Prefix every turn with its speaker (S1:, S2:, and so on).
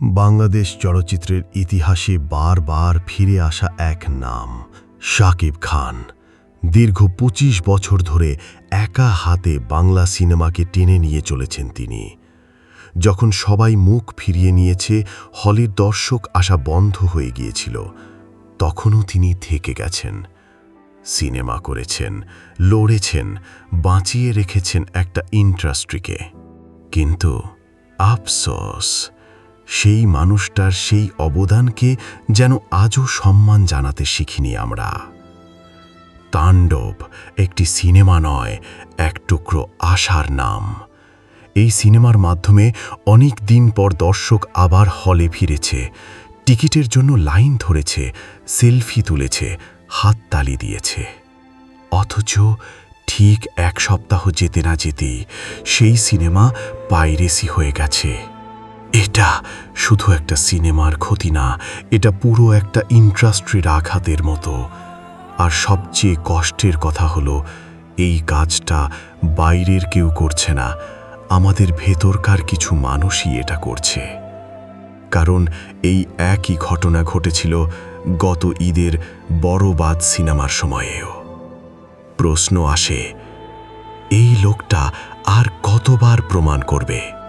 S1: বাংলাদেশ চলচ্চিত্রের ইতিহাসে বারবার ফিরে আসা এক নাম শাকিব খান। দীর্ঘ ২৫ বছর ধরে একা হাতে বাংলা সিনেমাকে টেনে নিয়ে চলেছেন তিনি। যখন সবাই মুখ ফিরিয়ে নিয়েছে, হলের দর্শক আসা বন্ধ হয়ে গিয়েছিল, তখনও তিনি থেকে গেছেন। সিনেমা করেছেন, লড়েছেন, বাঁচিয়ে রেখেছেন একটা ইন্ডাস্ট্রিকে। কিন্তু আফসোস, সেই মানুষটার সেই অবদানকে যেন আজও সম্মান জানাতে শিখিনি আমরা। তাণ্ডব একটি সিনেমা নয়, এক টুকরো আশার নাম। এই সিনেমার মাধ্যমে অনেক দিন পর দর্শক আবার হলে ফিরেছে, টিকিটের জন্য লাইন ধরেছে, সেলফি তুলেছে, হাততালি দিয়েছে। অথচ ঠিক এক সপ্তাহ যেতে না যেতেই সেই সিনেমা পাইরেসি হয়ে গেছে। এটা শুধু একটা সিনেমার ক্ষতি না, এটা পুরো একটা ইন্ডাস্ট্রির আঘাতের মতো। আর সবচেয়ে কষ্টের কথা হলো, এই কাজটা বাইরের কেউ করছে না, আমাদের ভেতরকার কিছু মানুষই এটা করছে। কারণ এই একই ঘটনা ঘটেছিল গত ঈদের বড়বাদ সিনেমার সময়েও। প্রশ্ন আসে, এই লোকটা আর কতবার প্রমাণ করবে?